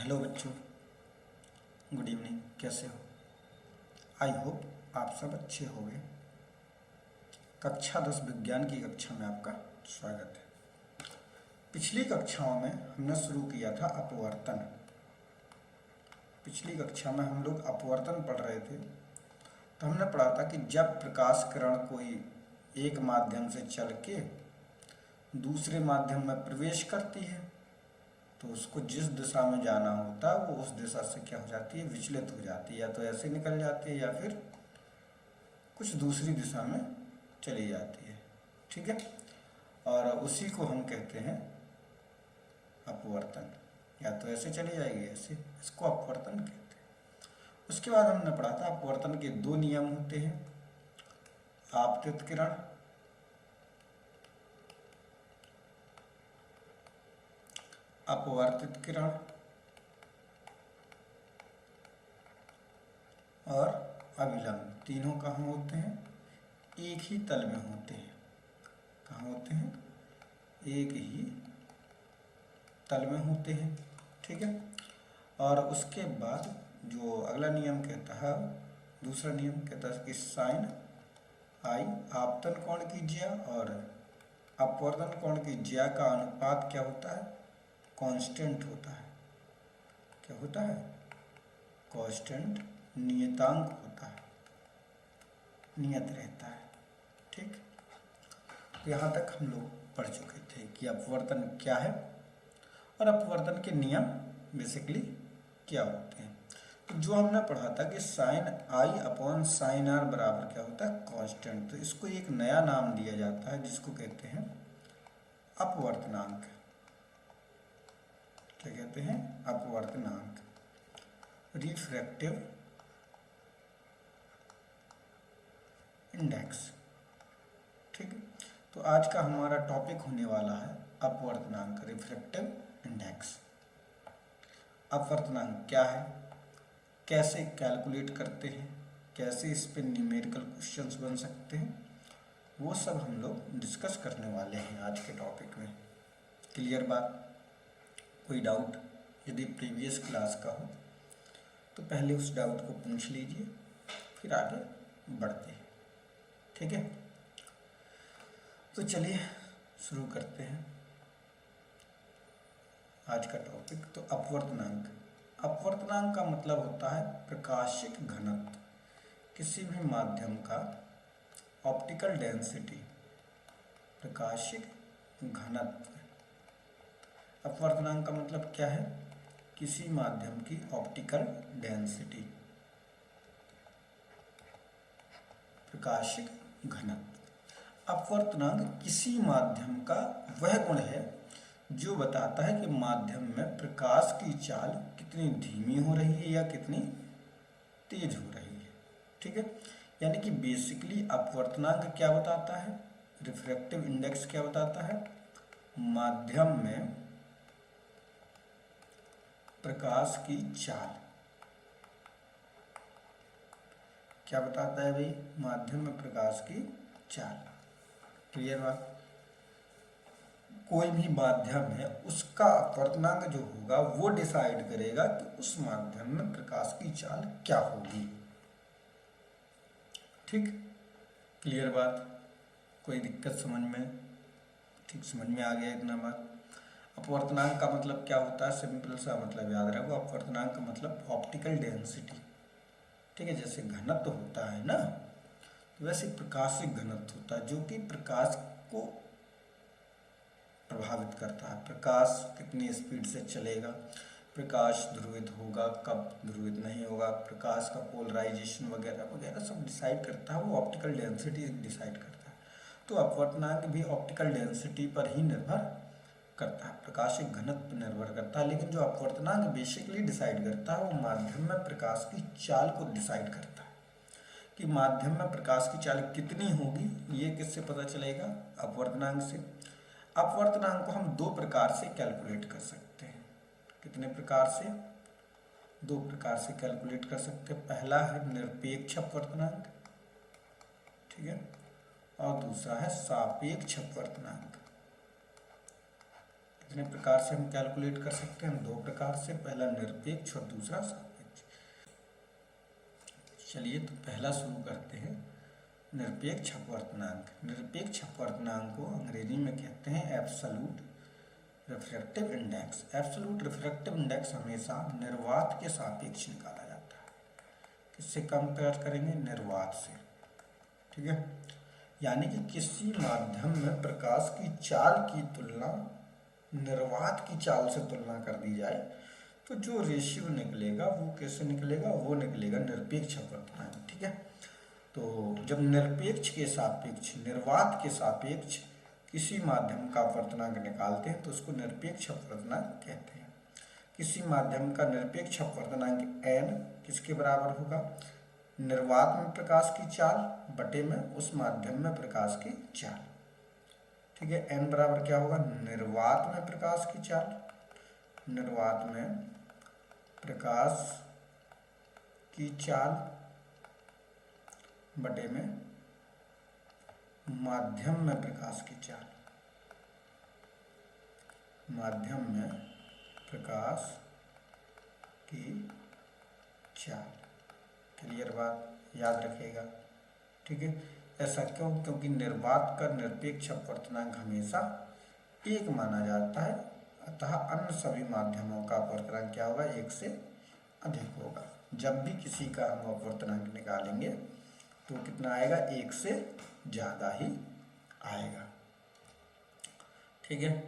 Hello बच्चों, good evening. कैसे हो? आई होप आप सब अच्छे होंगे। कक्षा 10 विज्ञान की कक्षा में आपका स्वागत है। पिछली कक्षाओं में हमने शुरू किया था अपवर्तन। पिछली कक्षा में हम लोग अपवर्तन पढ़ रहे थे। तो हमने पढ़ा था कि जब प्रकाश किरण कोई एक माध्यम से चल के दूसरे माध्यम में प्रवेश करती है तो उसको जिस दिशा में जाना होता है वो उस दिशा से क्या हो जाती है, विचलित हो जाती है। या तो ऐसे निकल जाती है या फिर कुछ दूसरी दिशा में चली जाती है। ठीक है, और उसी को हम कहते हैं अपवर्तन। या तो ऐसे चली जाएगी, ऐसे, इसको अपवर्तन कहते हैं। उसके बाद हमने पढ़ा था अपवर्तन के दो नियम होते हैं, आपतित किरण अपवर्तित किरण और अभिलंब। तीनों कहाँ होते हैं? एक ही तल में होते हैं। कहाँ होते हैं? एक ही तल में होते हैं। ठीक है, और उसके बाद जो अगला नियम कहता है, दूसरा नियम कहता है कि साइन आई आपतन कोण की ज्या और अपवर्तन कोण की ज्या का अनुपात क्या होता है? कांस्टेंट होता है। क्या होता है? कांस्टेंट, नियतांक होता है, नियत रहता है। ठीक, तो यहाँ तक हम लोग पढ़ चुके थे कि अपवर्तन क्या है और अपवर्तन के नियम बेसिकली क्या होते हैं। तो जो हमने पढ़ा था कि sine I upon sine R बराबर क्या होता है? कांस्टेंट। तो इसको एक नया नाम दिया जाता है जिसको कहते हैं अपवर्तनांक। क्या कहते हैं? अपवर्तनांक, रिफ्रैक्टिव इंडेक्स। ठीक है, तो आज का हमारा टॉपिक होने वाला है अपवर्तनांक, रिफ्रैक्टिव इंडेक्स। अपवर्तनांक क्या है, कैसे कैलकुलेट करते हैं, कैसे इस पे न्यूमेरिकल क्वेश्चंस बन सकते हैं, वो सब हम लोग डिस्कस करने वाले हैं आज के टॉपिक में। क्लियर बात? कोई डाउट यदि प्रीवियस क्लास का हो तो पहले उस डाउट को पूछ लीजिए, फिर आगे बढ़ते हैं। ठीक है, तो चलिए शुरू करते हैं आज का टॉपिक। तो अपवर्तनांक, अपवर्तनांक का मतलब होता है प्रकाशिक घनत्व, किसी भी माध्यम का ऑप्टिकल डेंसिटी, प्रकाशिक घनत्व। अपवर्तनांक का मतलब क्या है? किसी माध्यम की ऑप्टिकल डेंसिटी, प्रकाशिक घनत्व। अपवर्तनांक किसी माध्यम का वह गुण है जो बताता है कि माध्यम में प्रकाश की चाल कितनी धीमी हो रही है या कितनी तेज हो रही है। ठीक है, यानी कि बेसिकली अपवर्तनांक क्या बताता है, रिफ्रैक्टिव इंडेक्स क्या बताता है? माध्यम में प्रकाश की चाल। क्या बताता है भाई? माध्यम में प्रकाश की चाल। क्लियर बात? कोई भी माध्यम है उसका अपवर्तनांक जो होगा वो डिसाइड करेगा कि उस माध्यम में प्रकाश की चाल क्या होगी। ठीक, क्लियर बात? कोई दिक्कत समझ में? ठीक, समझ में आ गया इतना बात? अपवर्तनांक का मतलब क्या होता है? सिंपल सा मतलब याद रखो, अपवर्तनांक का मतलब ऑप्टिकल डेंसिटी। ठीक है, जैसे घनत्व होता है ना, तो वैसे प्रकाशिक घनत्व होता है जो कि प्रकाश को प्रभावित करता है। प्रकाश कितनी स्पीड से चलेगा, प्रकाश ध्रुवित होगा, कब ध्रुवित नहीं होगा, प्रकाश का पोलराइजेशन वगैरह वगैरह सब डिसाइड करता है, वो ऑप्टिकल डेंसिटी डिसाइड करता है। तो अपवर्तनांक भी ऑप्टिकल डेंसिटी पर ही निर्भर करता है, प्रकाशिक घनत्व पर निर्भर करता है। लेकिन जो अपवर्तनांक बेसिकली डिसाइड करता है वो माध्यम में प्रकाश की चाल को डिसाइड करता है कि माध्यम में प्रकाश की चाल कितनी होगी। ये किससे पता चलेगा? अपवर्तनांक से। अपवर्तनांक को हम दो प्रकार से कैलकुलेट कर सकते हैं। कितने प्रकार से? दो प्रकार से कैलकुलेट कर सकते हैं। पहला है निरपेक्ष अपवर्तनांक, ठीक है, और दूसरा है सापेक्ष अपवर्तनांक। कितने प्रकार से हम कैलकुलेट कर सकते हैं? दो प्रकार से, पहला निरपेक्ष और दूसरा सापेक्ष। चलिए तो पहला शुरू करते हैं, निरपेक्ष अपवर्तनांक। निरपेक्ष अपवर्तनांक को अंग्रेजी में कहते हैं absolute refractive index. Absolute refractive index हमेशा निर्वात के सापेक्ष निकाला जाता है। किससे कंपेयर करेंगे? निर्वात से। ठीक है, यानी कि किसी माध्यम में प्रकाश की चाल की तुलना निर्वात की चाल से तुलना कर दी जाए तो जो रेशियो निकलेगा वो कैसे निकलेगा? वो निकलेगा निरपेक्ष अपवर्तनांक। ठीक है, तो जब निरपेक्ष के सापेक्ष, निर्वात के सापेक्ष किसी माध्यम का अपवर्तनांक निकालते हैं तो उसको निरपेक्ष अपवर्तनांक कहते हैं। किसी माध्यम का निरपेक्ष अपवर्तनांक n किसके बराबर होगा? निर्वात में प्रकाश की चाल बटे में उस माध्यम में प्रकाश की चाल। ठीक है, n बराबर क्या होगा? निर्वात में प्रकाश की चाल, निर्वात में प्रकाश की चाल बटे में माध्यम में प्रकाश की चाल, माध्यम में प्रकाश की चाल। क्लियर बात, याद रखिएगा। ठीक है, ऐसा क्यों? क्योंकि निर्वात का निरपेक्ष अपवर्तनांक हमेशा एक माना जाता है, अतः अन्य सभी माध्यमों का अपवर्तनांक क्या होगा? एक से अधिक होगा। जब भी किसी का हम अपवर्तनांक निकालेंगे तो कितना आएगा? एक से ज़्यादा ही आएगा। ठीक है,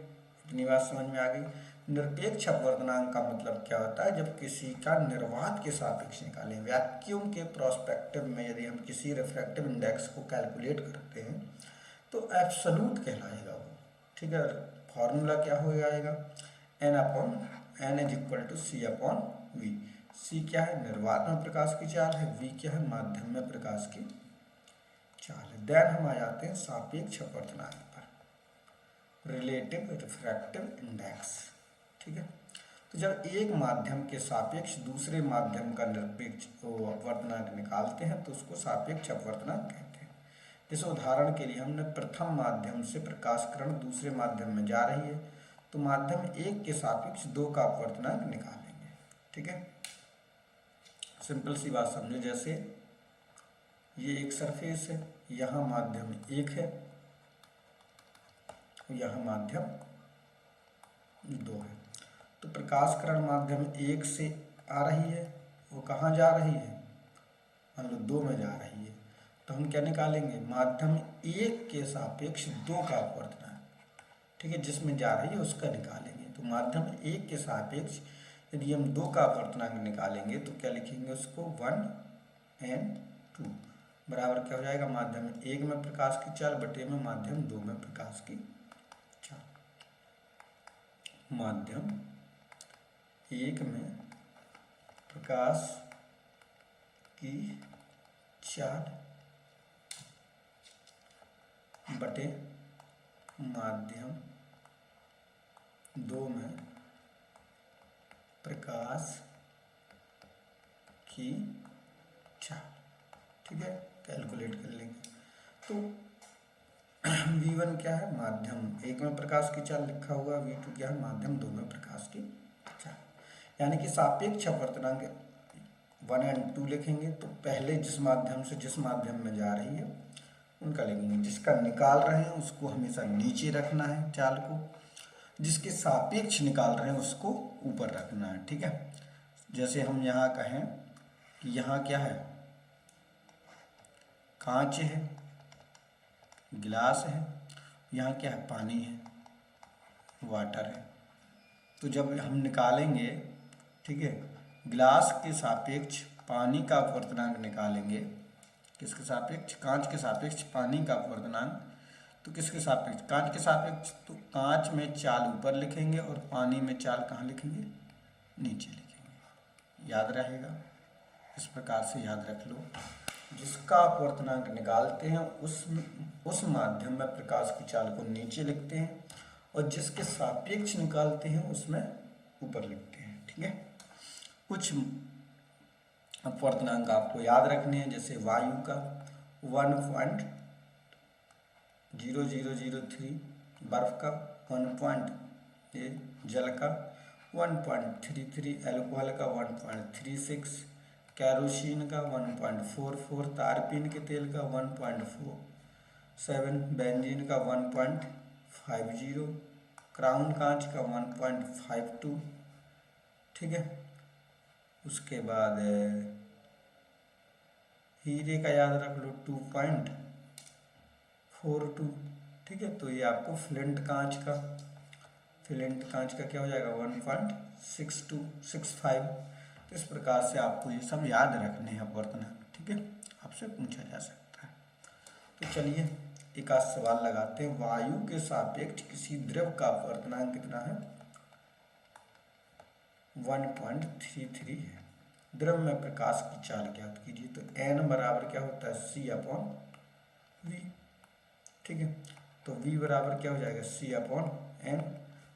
इतनी बात समझ में आ गई। निरपेक्ष अपवर्तनांक का मतलब क्या होता है? जब किसी का निर्वात के सापेक्ष निकालें। वैक्यूम के प्रोस्पेक्टिव में यदि हम किसी रिफ्रैक्टिव इंडेक्स को कैलकुलेट करते हैं तो एब्सोल्यूट कहलाएगा वो। ठीक है, फॉर्मूला क्या हो जाएगा? n is equal to c upon v। c क्या है? निर्वात में प्रकाश की चाल है, v क्या है? माध्यम में प्रकाश की चाल है। देन हम आ जाते हैं सापेक्ष अपवर्तनांक पर, रिलेटिव रिफ्रैक्टिव इंडेक्स। ठीक है, तो जब एक माध्यम के सापेक्ष दूसरे माध्यम का निरपेक्ष अपवर्तनांक निकालते हैं तो उसको सापेक्ष अपवर्तनांक कहते हैं। जैसे उदाहरण के लिए हमने प्रथम माध्यम से प्रकाश किरण दूसरे माध्यम में जा रही है तो माध्यम एक के सापेक्ष दो का अपवर्तनांक निकालेंगे। ठीक है, सिंपल सी बात समझो। जैसे ये एक सरफेस है, यहाँ माध्यम एक है, यहाँ माध्यम दो है, तो प्रकाश किरण माध्यम एक से आ रही है, वो कहाँ जा रही है? मान लो दो में जा रही है, तो हम क्या निकालेंगे? माध्यम एक के सापेक्ष दो का अपवर्तनांक। ठीक है, जिसमें जा रही है उसका निकालेंगे। तो माध्यम एक के सापेक्ष यदि हम दो का अपवर्तनांक निकालेंगे तो क्या लिखेंगे उसको? 1 and 2 बराबर क्या हो जाएगा? माध्यम एक में प्रकाश की चाल बटे में माध्यम दो में प्रकाश की चाल। माध्यम एक में प्रकाश की चाल बटे माध्यम दो में प्रकाश की चाल। ठीक है, कैलकुलेट कर लेंगे तो V1 क्या है? माध्यम एक में प्रकाश की चाल लिखा हुआ, V2 क्या है? माध्यम दो में प्रकाश की चाल। यानी कि सापेक्ष अपवर्तनांक 1 and 2 लिखेंगे तो पहले जिस माध्यम से जिस माध्यम में जा रही है उनका लिखेंगे। जिसका निकाल रहे हैं उसको हमेशा नीचे रखना है चाल को, जिसके सापेक्ष निकाल रहे हैं उसको ऊपर रखना है। ठीक है, जैसे हम यहाँ कहें कि यहाँ क्या है? कांच है, गिलास है, यहाँ क्या है? पानी है, वाटर है। तो जब हम निकालेंगे, ठीक है, गिलास के सापेक्ष पानी का अपवर्तनांक निकालेंगे। किसके सापेक्ष? कांच के सापेक्ष पानी का अपवर्तनांक। तो किसके सापेक्ष? कांच के सापेक्ष। तो कांच में चाल ऊपर लिखेंगे और पानी में चाल कहाँ लिखेंगे? नीचे लिखेंगे। याद रहेगा, इस प्रकार से याद रख लो। जिसका अपवर्तनांक निकालते हैं उस माध्यम में प्रकाश की चाल को नीचे लिखते हैं और जिसके सापेक्ष निकालते हैं उसमें ऊपर लिखते हैं। ठीक है, कुछ अपवर्तनांक आपको याद रखने हैं, जैसे वायु का 1.0003, बर्फ का ये जल का 1.33, अल्कोहल का 1.36, कैरोसिन का 1.44, तारपीन के तेल का 1.47, बेंजीन का 1.50, क्राउन कांच का 1.52, ठीक है। उसके बाद हीरे का याद रख लो 2.42, ठीक है। तो ये आपको फ्लिंट कांच का क्या हो जाएगा 1.6265। तो इस प्रकार से आपको ये सब याद रखने हैं अपवर्तनांक, ठीक है, आपसे पूछा जा सकता है। तो चलिए एक आध सवाल लगाते हैं। वायु के सापेक्ष किसी द्रव का अपवर्तनांक कितना है? 1.33 है। द्रव में प्रकाश की चाल ज्ञात कीजिए। तो n बराबर क्या होता है? C/v, ठीक है। तो v बराबर क्या हो जाएगा? C/n,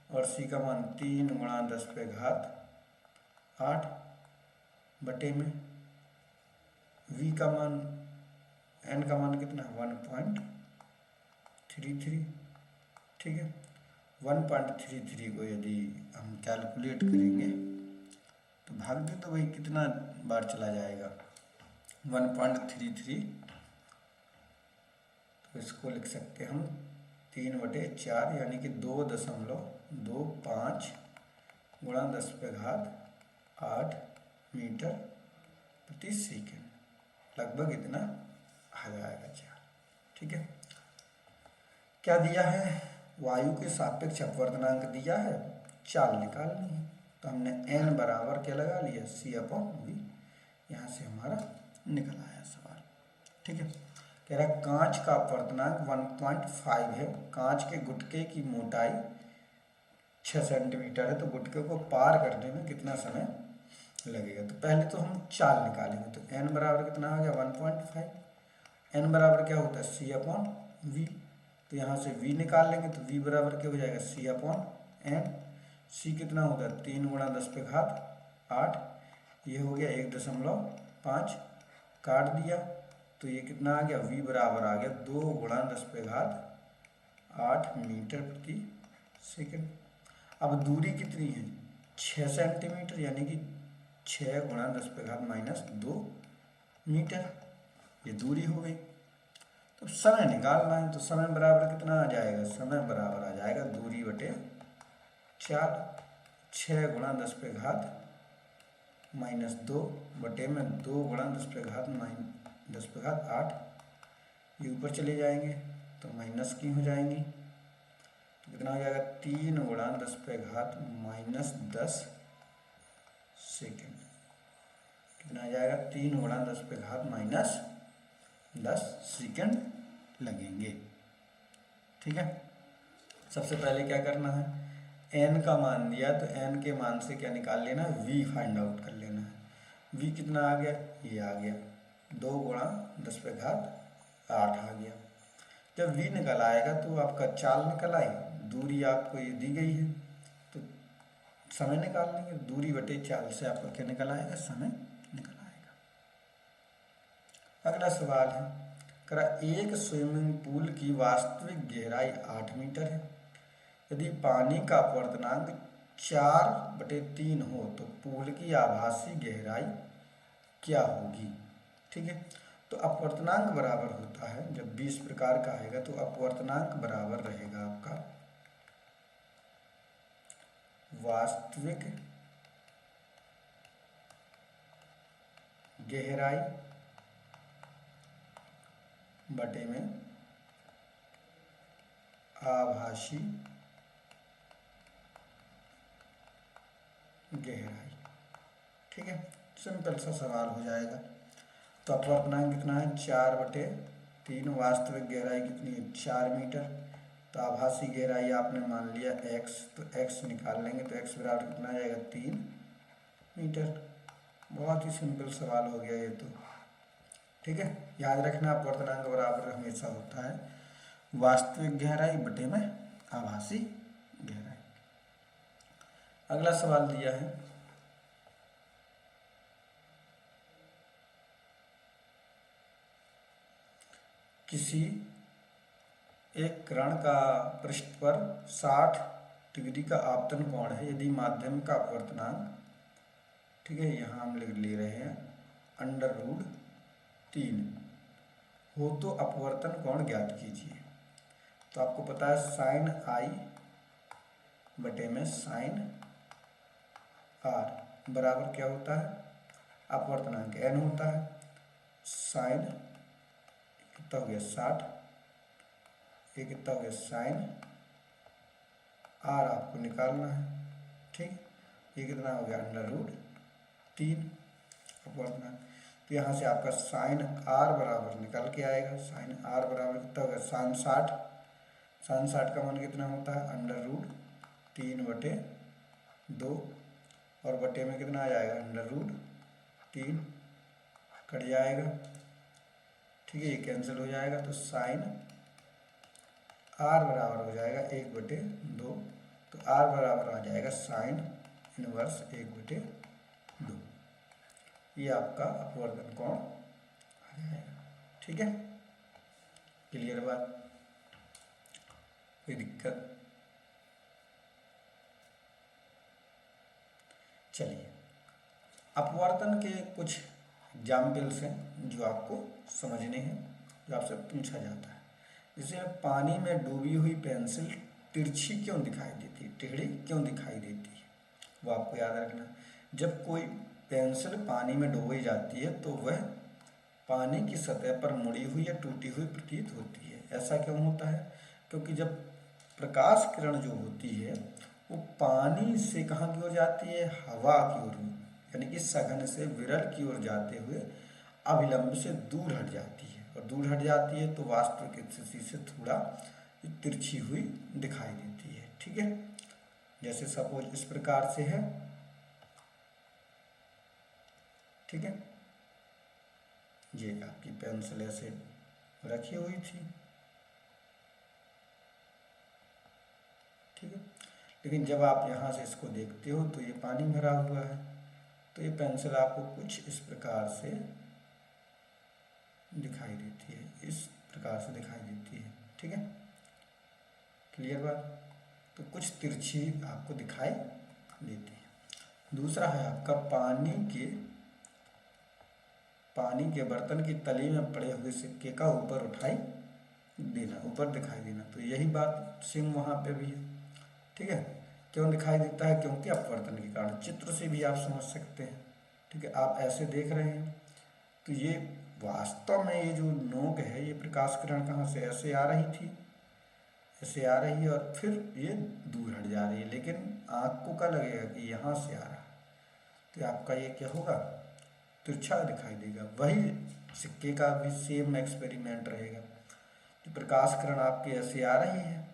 और c का मान 3 × 10⁸ बटे में v का मान, n का मान कितना है? 1.33, ठीक है। 1.33 को यदि हम कैलकुलेट करेंगे तो भाग दे तो भाई कितना बार चला जाएगा? 1.33, तो इसको लिख सकते हैं हम 3/4, यानी कि 2.25 × 10⁸ मीटर प्रति सेकेंड, लगभग इतना आ जाएगा चाल, ठीक है। क्या दिया है? वायु के सापेक्ष अपवर्तनांक दिया है, चाल निकालनी है। तो हमने n बराबर क्या लगा लिया? C/v, यहाँ से हमारा निकल आया सवाल, ठीक है। कह रहा है कांच का अपवर्तनांक 1.5 है। कांच के गुटके की मोटाई 6 सेंटीमीटर है, तो गुटके को पार करने में कितना समय लगेगा? तो पहले तो हम चाल निकालेंगे। तो n बराबर कितना आ गया? 1.5। n बराबर क्या होता है? C/v। तो यहाँ से v निकाल लेंगे, तो v बराबर क्या हो जाएगा? C/n। c कितना होता है? 3 × 10⁸, ये हो गया 1.5, काट दिया तो ये कितना आ गया? v बराबर आ गया 2 × 10⁸ मीटर प्रति सेकेंड। अब दूरी कितनी है? 6 सेंटीमीटर, यानी कि 6 × 10⁻² मीटर, ये दूरी हो गई। तो समय निकालना है, तो समय बराबर कितना आ जाएगा? समय बराबर आ जाएगा दूरी बटे 4, 6 × 10⁻² बटे में 2 × 10⁸, ये ऊपर चले जाएंगे तो माइनस की हो जाएंगी। तो कितना हो जाएगा? 3 × 10⁻10 सेकेंड। कितना आ जाएगा? 3 × 10⁻10 सेकेंड लगेंगे, ठीक है। सबसे पहले क्या करना है? n का मान दिया तो n के मान से क्या निकाल लेना है? v फाइंड आउट कर लेना है। v कितना आ गया? ये आ गया 2 × 10⁸ आ गया। जब v निकल आएगा तो आपका चाल निकल आई, दूरी आपको ये दी गई है, तो समय निकाल लेंगे। दूरी बटे चाल से आपका क्या निकल आएगा? समय निकल आएगा। अगला सवाल है, करा एक स्विमिंग पूल की वास्तविक गहराई 8 मीटर है। यदि पानी का अपवर्तनांक 4/3 हो तो पूल की आभासी गहराई क्या होगी? ठीक है। तो अपवर्तनांक बराबर होता है, जब 20 प्रकार का आएगा तो अपवर्तनांक बराबर रहेगा आपका वास्तविक गहराई बटे में आभासी गहराई, ठीक है। सिंपल सा सवाल हो जाएगा। तो अपवर्तनांक कितना है? 4/3। वास्तविक गहराई कितनी है? 4 मीटर। तो आभासी गहराई आपने मान लिया x, तो x निकाल लेंगे तो x बराबर कितना आ जाएगा? 3 मीटर। बहुत ही सिंपल सवाल हो गया ये तो, ठीक है। याद रखना अपवर्तनांक बराबर हमेशा होता है वास्तविक गहराई बटे में आभासी गहराई। अगला सवाल दिया है, किसी एक कण का पृष्ठ पर 60 डिग्री का आपतन कोण है यदि माध्यम का अपवर्तनांक, ठीक है, यहाँ हम लिख ले रहे हैं √3 हो तो अपवर्तन कोण ज्ञात कीजिए। तो आपको पता है साइन आई बटे में साइन आर बराबर क्या होता है, अपवर्तनांक n होता है। साइन कितना हो गया 60, ये कितना हो गया साइन आर आपको निकालना है, ठीक। ये कितना हो गया √3 अपवर्तनांक। तो यहाँ से आपका साइन आर बराबर निकल के आएगा, साइन आर बराबर कितना होगा साइन 60, साइन 60 का मान कितना होता है √3/2 और बटे में कितना आ जाएगा √3 कट जाएगा, ठीक है, ये कैंसिल हो जाएगा। तो साइन आर बराबर हो जाएगा 1/2, तो आर बराबर आ जाएगा साइन इनवर्स 1/2। ये आपका अपवर्तन कोण आ जाएगा, ठीक है। क्लियर बात, कोई दिक्कत? चलिए, अपवर्तन के कुछ एग्जाम्पल्स हैं जो आपको समझने हैं, जो आपसे पूछा जाता है। जैसे पानी में डूबी हुई पेंसिल तिरछी क्यों दिखाई देती है, टेढ़ी क्यों दिखाई देती है, वो आपको याद रखना। जब कोई पेंसिल पानी में डुबोई जाती है तो वह पानी की सतह पर मुड़ी हुई या टूटी हुई प्रतीत होती है। ऐसा क्यों होता है? क्योंकि जब प्रकाश किरण जो होती है वो पानी से कहाँ की ओर जाती है, हवा की ओर, यानी कि सघन से विरल की ओर जाते हुए अभिलंब से दूर हट जाती है, और दूर हट जाती है तो वास्तविक स्थिति से थोड़ा तिरछी हुई दिखाई देती है, ठीक है। जैसे सपोज इस प्रकार से है, ठीक है, ये आपकी पेंसिल ऐसे रखी हुई थी, ठीक है, लेकिन जब आप यहाँ से इसको देखते हो तो ये पानी भरा हुआ है, तो ये पेंसिल आपको कुछ इस प्रकार से दिखाई देती है, इस प्रकार से दिखाई देती है, ठीक है। क्लियर बात? तो कुछ तिरछी आपको दिखाई देती है। दूसरा है आपका पानी के बर्तन की तली में पड़े हुए सिक्के का ऊपर उठाई देना, ऊपर दिखाई देना। तो यही बात सेम वहाँ पे भी है, ठीक है। क्यों दिखाई देता है? क्योंकि अपवर्तन के कारण। चित्र से भी आप समझ सकते हैं, ठीक है। आप ऐसे देख रहे हैं तो ये वास्तव में ये जो नोक है, ये प्रकाश किरण कहाँ से ऐसे आ रही थी, ऐसे आ रही है और फिर ये दूर हट जा रही है, लेकिन आँख को क्या लगेगा कि यहाँ से आ रहा है, तो आपका ये क्या होगा, तिरछा दिखाई देगा। वही सिक्के का भी सेम एक्सपेरिमेंट रहेगा कि प्रकाश किरण आपकी ऐसे आ रही है,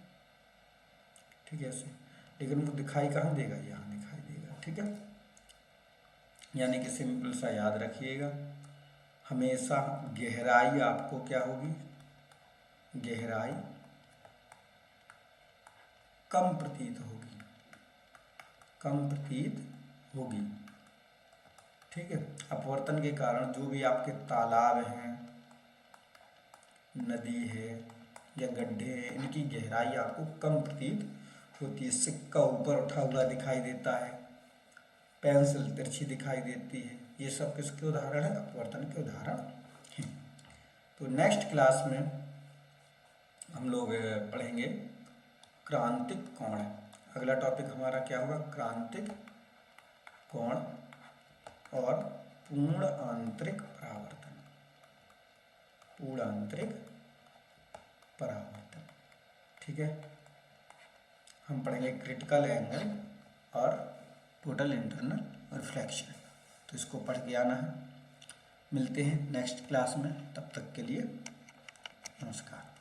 ठीक है, ऐसे, लेकिन वो दिखाई कहाँ देगा, यहाँ दिखाई देगा, ठीक है। यानी कि सिंपल सा याद रखिएगा, हमेशा गहराई आपको क्या होगी, गहराई कम प्रतीत होगी, कम प्रतीत होगी, ठीक है। अपवर्तन के कारण जो भी आपके तालाब हैं, नदी है या गड्ढे हैं, इनकी गहराई आपको कम प्रतीत होती है। सिक्का ऊपर उठा हुआ दिखाई देता है, पेंसिल तिरछी दिखाई देती है, ये सब किसके उदाहरण है, अपवर्तन के उदाहरण हैं। तो नेक्स्ट क्लास में हम लोग पढ़ेंगे क्रांतिक कोण। अगला टॉपिक हमारा क्या होगा, क्रांतिक कोण और पूर्ण आंतरिक परावर्तन, पूर्ण आंतरिक परावर्तन, ठीक है। हम पढ़ेंगे क्रिटिकल एंगल और टोटल इंटरनल रिफ्लेक्शन। तो इसको पढ़ के आना है। मिलते हैं नेक्स्ट क्लास में, तब तक के लिए नमस्कार।